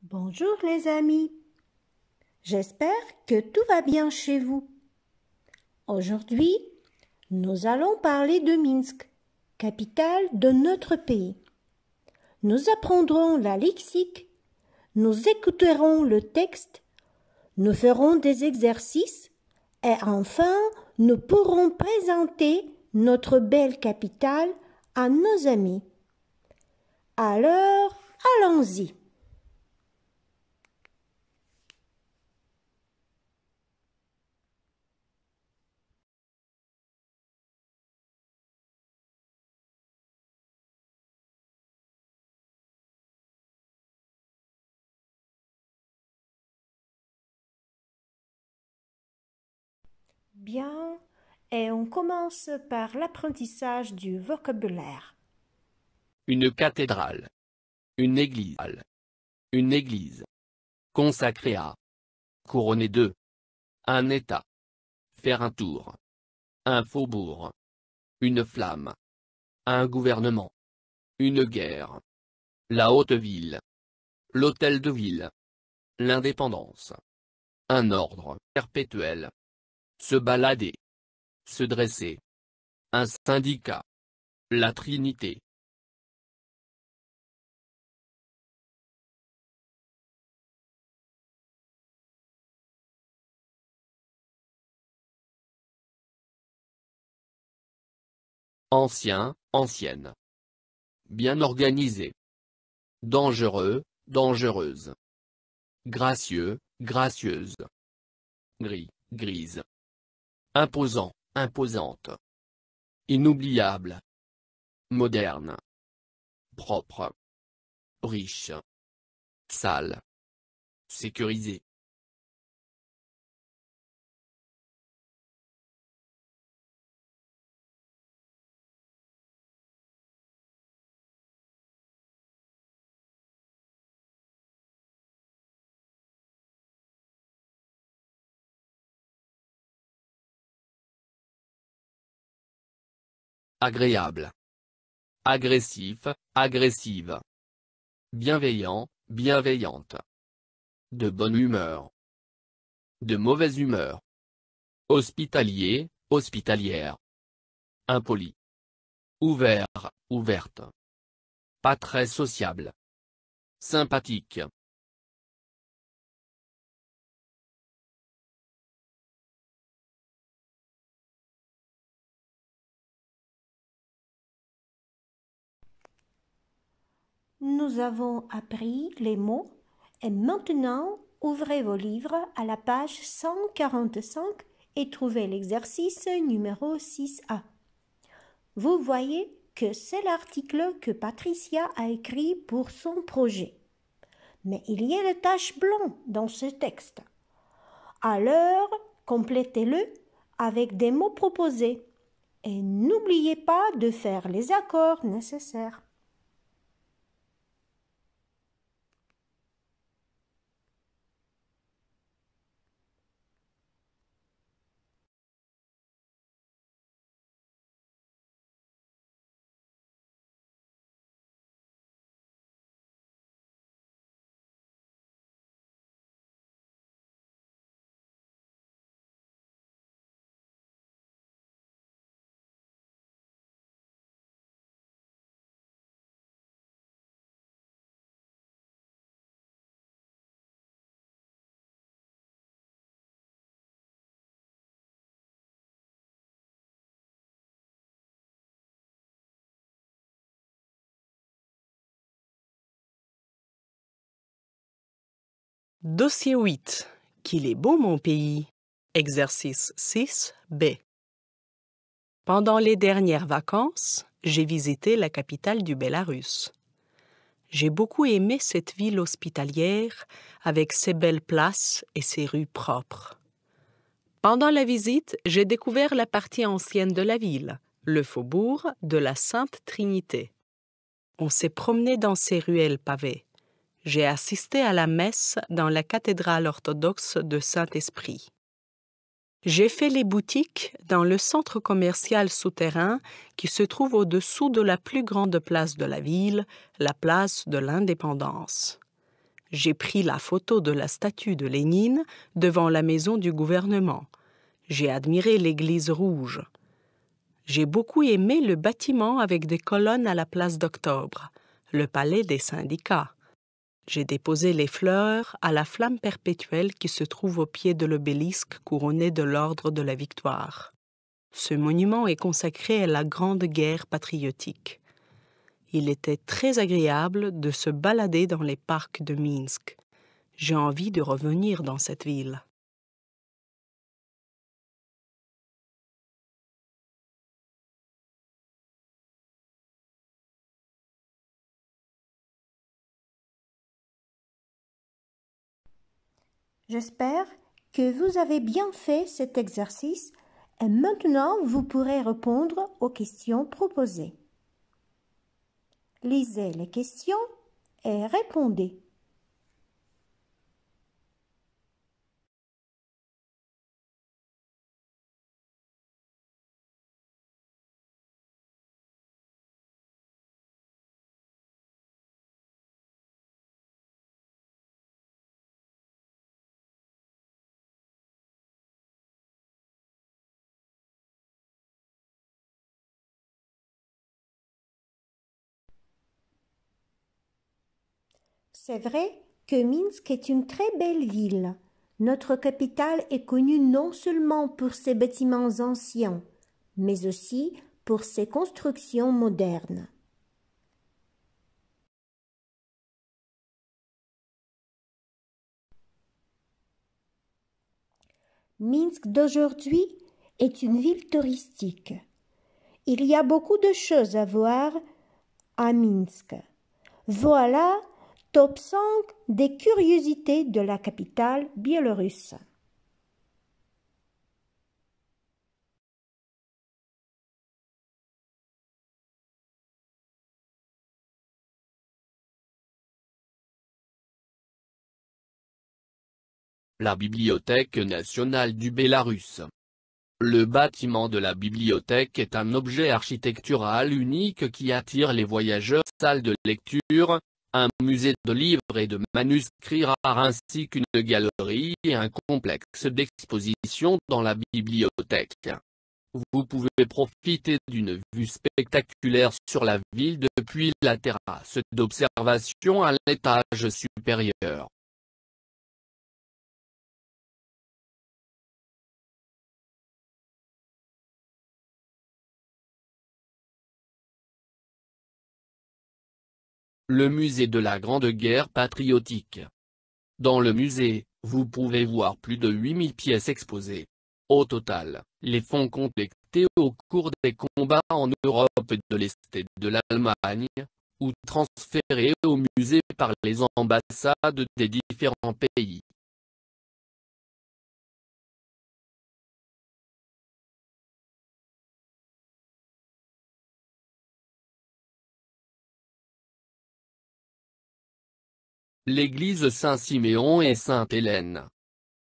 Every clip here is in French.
Bonjour les amis, j'espère que tout va bien chez vous. Aujourd'hui, nous allons parler de Minsk, capitale de notre pays. Nous apprendrons la lexique, nous écouterons le texte, nous ferons des exercices et enfin nous pourrons présenter notre belle capitale à nos amis. Alors, allons-y. Bien, et on commence par l'apprentissage du vocabulaire. Une cathédrale. Une église. Une église. Consacrée à. Couronné de. Un état. Faire un tour. Un faubourg. Une flamme. Un gouvernement. Une guerre. La haute ville. L'hôtel de ville. L'indépendance. Un ordre perpétuel. Se balader. Se dresser. Un syndicat. La Trinité. Ancien, ancienne. Bien organisé. Dangereux, dangereuse. Gracieux, gracieuse. Gris, grise. Imposant, imposante. Inoubliable. Moderne. Propre. Riche. Sale. Sécurisé. Agréable. Agressif, agressive. Bienveillant, bienveillante. De bonne humeur. De mauvaise humeur. Hospitalier, hospitalière. Impoli. Ouvert, ouverte. Pas très sociable. Sympathique. Nous avons appris les mots et maintenant ouvrez vos livres à la page 145 et trouvez l'exercice numéro 6A. Vous voyez que c'est l'article que Patricia a écrit pour son projet. Mais il y a des taches blanches dans ce texte. Alors, complétez-le avec des mots proposés et n'oubliez pas de faire les accords nécessaires. Dossier 8. Qu'il est beau mon pays. Exercice 6B. Pendant les dernières vacances, j'ai visité la capitale du Bélarus. J'ai beaucoup aimé cette ville hospitalière avec ses belles places et ses rues propres. Pendant la visite, j'ai découvert la partie ancienne de la ville, le faubourg de la Sainte Trinité. On s'est promené dans ces ruelles pavées. J'ai assisté à la messe dans la cathédrale orthodoxe de Saint-Esprit. J'ai fait les boutiques dans le centre commercial souterrain qui se trouve au-dessous de la plus grande place de la ville, la place de l'Indépendance. J'ai pris la photo de la statue de Lénine devant la maison du gouvernement. J'ai admiré l'église rouge. J'ai beaucoup aimé le bâtiment avec des colonnes à la place d'Octobre, le palais des syndicats. J'ai déposé les fleurs à la flamme perpétuelle qui se trouve au pied de l'obélisque couronné de l'Ordre de la Victoire. Ce monument est consacré à la Grande Guerre patriotique. Il était très agréable de se balader dans les parcs de Minsk. J'ai envie de revenir dans cette ville. J'espère que vous avez bien fait cet exercice et maintenant vous pourrez répondre aux questions proposées. Lisez les questions et répondez. C'est vrai que Minsk est une très belle ville. Notre capitale est connue non seulement pour ses bâtiments anciens, mais aussi pour ses constructions modernes. Minsk d'aujourd'hui est une ville touristique. Il y a beaucoup de choses à voir à Minsk. Voilà top 5 des curiosités de la capitale biélorusse. La Bibliothèque nationale du Bélarus. Le bâtiment de la bibliothèque est un objet architectural unique qui attire les voyageurs. Salle de lecture, un musée de livres et de manuscrits rares ainsi qu'une galerie et un complexe d'exposition dans la bibliothèque. Vous pouvez profiter d'une vue spectaculaire sur la ville depuis la terrasse d'observation à l'étage supérieur. Le musée de la Grande Guerre patriotique. Dans le musée, vous pouvez voir plus de 8000 pièces exposées. Au total, les fonds collectés au cours des combats en Europe de l'Est et de l'Allemagne, ou transférés au musée par les ambassades des différents pays. L'église Saint-Siméon et Sainte-Hélène.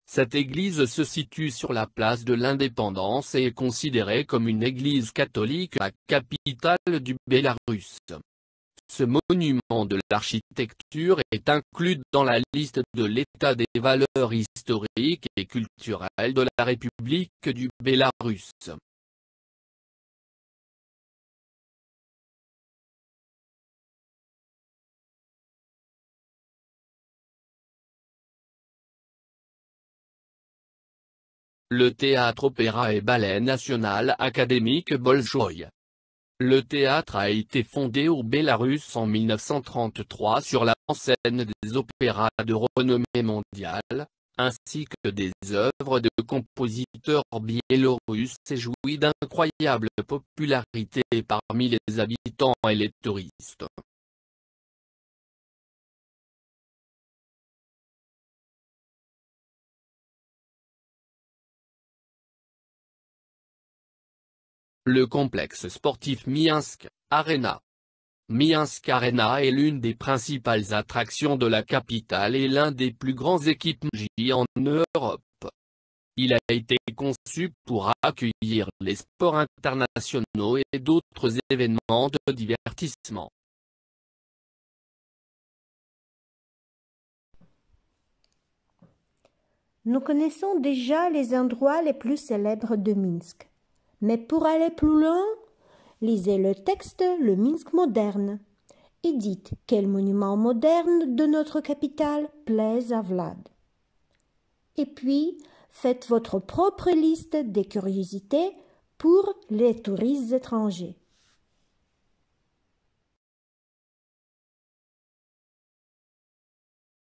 Cette église se situe sur la place de l'Indépendance et est considérée comme une église catholique à la capitale du Bélarus. Ce monument de l'architecture est inclus dans la liste de l'état des valeurs historiques et culturelles de la République du Bélarus. Le théâtre Opéra et Ballet National Académique Bolchoï. Le théâtre a été fondé au Bélarus en 1933 sur la scène des opéras de renommée mondiale, ainsi que des œuvres de compositeurs biélorusses et jouit d'incroyable popularité parmi les habitants et les touristes. Le complexe sportif Minsk Arena. Minsk Arena est l'une des principales attractions de la capitale et l'un des plus grands équipements en Europe. Il a été conçu pour accueillir les sports internationaux et d'autres événements de divertissement. Nous connaissons déjà les endroits les plus célèbres de Minsk. Mais pour aller plus loin, lisez le texte Le Minsk moderne et dites quel monument moderne de notre capitale plaise à Vlad. Et puis, faites votre propre liste des curiosités pour les touristes étrangers.